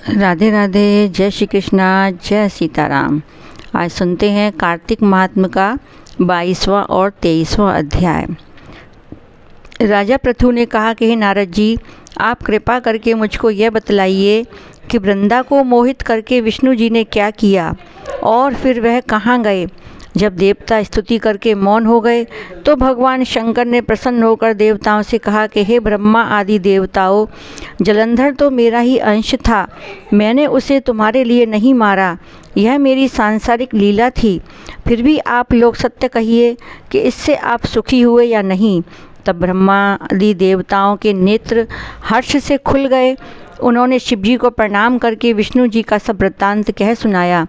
राधे राधे, जय श्री कृष्णा, जय सीताराम। आज सुनते हैं कार्तिक महात्म्य का 22वां और 23वां अध्याय। राजा पृथु ने कहा कि हे नारद जी, आप कृपा करके मुझको यह बतलाइए कि वृंदा को मोहित करके विष्णु जी ने क्या किया और फिर वह कहाँ गए। जब देवता स्तुति करके मौन हो गए तो भगवान शंकर ने प्रसन्न होकर देवताओं से कहा कि हे ब्रह्मा आदि देवताओं, जलंधर तो मेरा ही अंश था, मैंने उसे तुम्हारे लिए नहीं मारा, यह मेरी सांसारिक लीला थी। फिर भी आप लोग सत्य कहिए कि इससे आप सुखी हुए या नहीं। तब ब्रह्मा आदि देवताओं के नेत्र हर्ष से खुल गए। उन्होंने शिवजी को प्रणाम करके विष्णु जी का सब वृत्तांत कह सुनाया,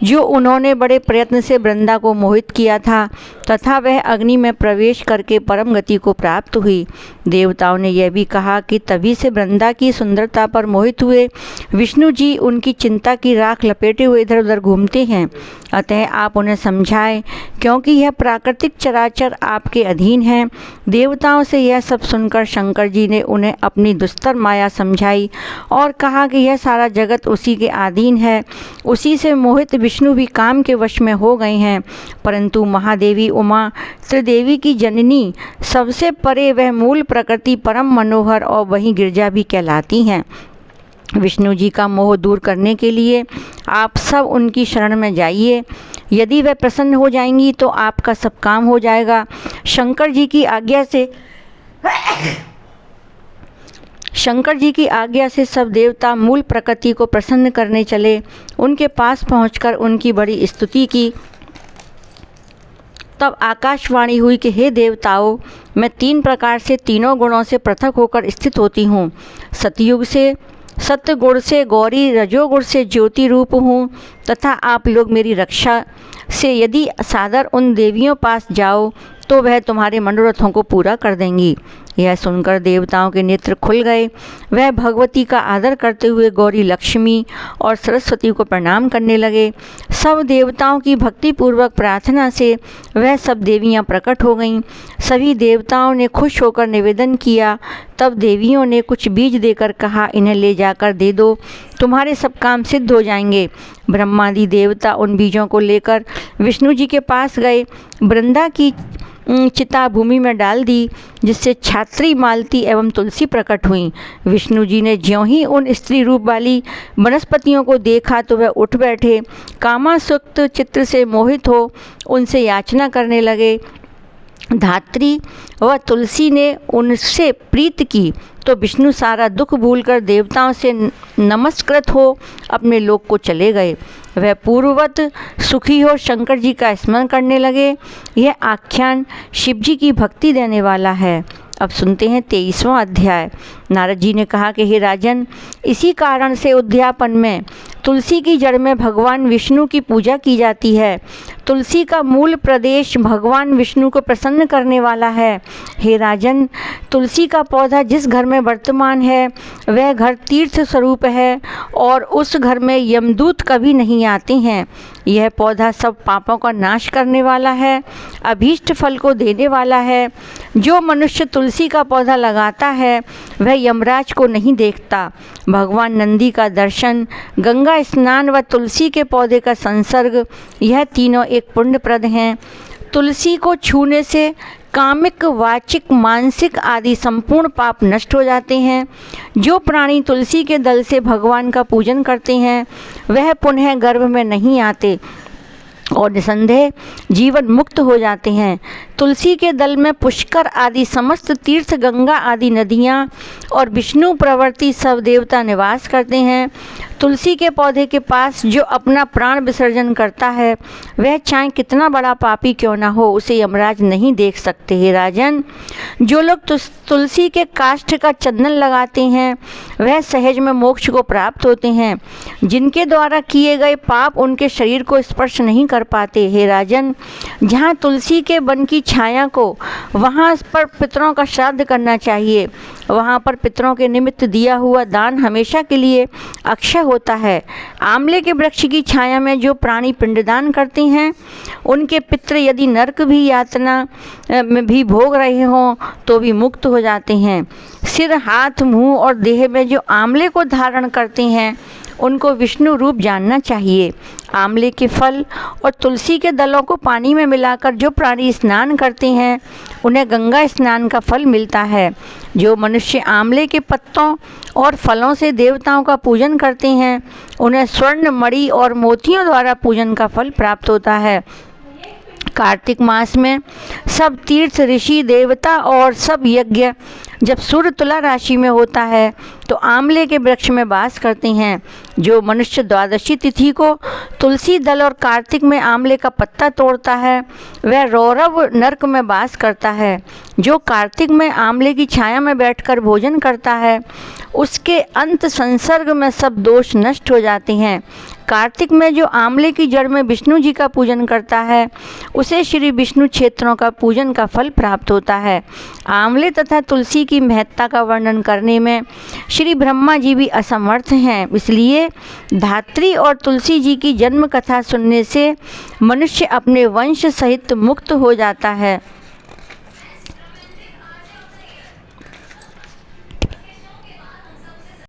जो उन्होंने बड़े प्रयत्न से वृंदा को मोहित किया था तथा वह अग्नि में प्रवेश करके परम गति को प्राप्त हुई। देवताओं ने यह भी कहा कि तभी से वृंदा की सुंदरता पर मोहित हुए विष्णु जी उनकी चिंता की राख लपेटे हुए इधर उधर घूमते हैं। अतः आप उन्हें समझाएं, क्योंकि यह प्राकृतिक चराचर आपके अधीन है। देवताओं से यह सब सुनकर शंकर जी ने उन्हें अपनी दुस्तर माया समझाई और कहा कि यह सारा जगत उसी के अधीन है। उसी से मोहित विष्णु भी काम के वश में हो गए हैं, परंतु महादेवी उमा त्रिदेवी की जननी, सबसे परे वह मूल प्रकृति परम मनोहर और वही गिरजा भी कहलाती हैं। विष्णु जी का मोह दूर करने के लिए आप सब उनकी शरण में जाइए। यदि वह प्रसन्न हो जाएंगी तो आपका सब काम हो जाएगा। शंकर जी की आज्ञा से सब देवता मूल प्रकृति को प्रसन्न करने चले। उनके पास पहुंचकर उनकी बड़ी स्तुति की। तब आकाशवाणी हुई कि हे देवताओं, मैं 3 प्रकार से तीनों गुणों से पृथक होकर स्थित होती हूँ। सतयुग से सत्य गुण से गौरी, रजोगुण से ज्योति रूप हूँ तथा आप लोग मेरी रक्षा से यदि सादर उन देवियों पास जाओ तो वह तुम्हारे मनोरथों को पूरा कर देंगी। यह सुनकर देवताओं के नेत्र खुल गए। वह भगवती का आदर करते हुए गौरी, लक्ष्मी और सरस्वती को प्रणाम करने लगे। सब देवताओं की भक्तिपूर्वक प्रार्थना से वह सब देवियां प्रकट हो गईं। सभी देवताओं ने खुश होकर निवेदन किया। तब देवियों ने कुछ बीज देकर कहा, इन्हें ले जाकर दे दो, तुम्हारे सब काम सिद्ध हो जाएंगे। ब्रह्मादि देवता उन बीजों को लेकर विष्णु जी के पास गए। वृंदा की चिता भूमि में डाल दी, जिससे छात्री, मालती एवं तुलसी प्रकट हुई। विष्णु जी ने ज्यों ही उन स्त्री रूप वाली वनस्पतियों को देखा तो वह उठ बैठे। कामासक्त चित्र से मोहित हो उनसे याचना करने लगे। धात्री व तुलसी ने उनसे प्रीत की तो विष्णु सारा दुख भूलकर देवताओं से नमस्कृत हो अपने लोक को चले गए। वह पूर्ववत सुखी हो शंकर जी का स्मरण करने लगे। यह आख्यान शिव जी की भक्ति देने वाला है। अब सुनते हैं 23वां अध्याय। नारद जी ने कहा कि हे राजन, इसी कारण से उद्यापन में तुलसी की जड़ में भगवान विष्णु की पूजा की जाती है। तुलसी का मूल प्रदेश भगवान विष्णु को प्रसन्न करने वाला है। हे राजन, तुलसी का पौधा जिस घर में वर्तमान है वह घर तीर्थ स्वरूप है और उस घर में यमदूत कभी नहीं आते हैं। यह पौधा सब पापों का नाश करने वाला है, अभीष्ट फल को देने वाला है। जो मनुष्य तुलसी का पौधा लगाता है वह यमराज को नहीं देखता। भगवान नंदी का दर्शन, गंगा स्नान व तुलसी के पौधे का संसर्ग, यह तीनों एक पुण्यप्रद हैं। तुलसी को छूने से कामिक, वाचिक, मानसिक आदि संपूर्ण पाप नष्ट हो जाते हैं। जो प्राणी तुलसी के दल से भगवान का पूजन करते हैं वह पुनः गर्भ में नहीं आते और निसंदेह जीवन मुक्त हो जाते हैं। तुलसी के दल में पुष्कर आदि समस्त तीर्थ, गंगा आदि नदियाँ और विष्णु प्रवर्ती सब देवता निवास करते हैं। तुलसी के पौधे के पास जो अपना प्राण विसर्जन करता है वह चाहे कितना बड़ा पापी क्यों ना हो, उसे यमराज नहीं देख सकते। हे राजन, जो लोग तुलसी के काष्ठ का चंदन लगाते हैं वह सहज में मोक्ष को प्राप्त होते हैं। जिनके द्वारा किए गए पाप उनके शरीर को स्पर्श नहीं कर पाते। हे राजन, जहाँ तुलसी के वन की छाया को वहाँ पर पितरों का श्राद्ध करना चाहिए। वहाँ पर पितरों के निमित्त दिया हुआ दान हमेशा के लिए अक्षय होता है। आंवले के वृक्ष की छाया में जो प्राणी पिंडदान करते हैं उनके पितृ यदि नरक भी यातना में भी भोग रहे हों तो भी मुक्त हो जाते हैं। सिर, हाथ, मुंह और देह में जो आंवले को धारण करते हैं उनको विष्णु रूप जानना चाहिए। आंवले के फल और तुलसी के दलों को पानी में मिलाकर जो प्राणी स्नान करते हैं उन्हें गंगा स्नान का फल मिलता है। जो मनुष्य आंवले के पत्तों और फलों से देवताओं का पूजन करते हैं उन्हें स्वर्ण, मणि और मोतियों द्वारा पूजन का फल प्राप्त होता है। कार्तिक मास में सब तीर्थ, ऋषि, देवता और सब यज्ञ जब सूर्य तुला राशि में होता है तो आंवले के वृक्ष में वास करते हैं। जो मनुष्य द्वादशी तिथि को तुलसी दल और कार्तिक में आंवले का पत्ता तोड़ता है वह रौरव नरक में वास करता है। जो कार्तिक में आंवले की छाया में बैठकर भोजन करता है उसके अंत संसर्ग में सब दोष नष्ट हो जाते हैं। कार्तिक में जो आंवले की जड़ में विष्णु जी का पूजन करता है उसे श्री विष्णु क्षेत्रों का पूजन का फल प्राप्त होता है। आंवले तथा तुलसी की महत्ता का वर्णन करने में श्री ब्रह्मा जी भी असमर्थ हैं, इसलिए धात्री और तुलसी जी की जन्म कथा सुनने से मनुष्य अपने वंश सहित मुक्त हो जाता है।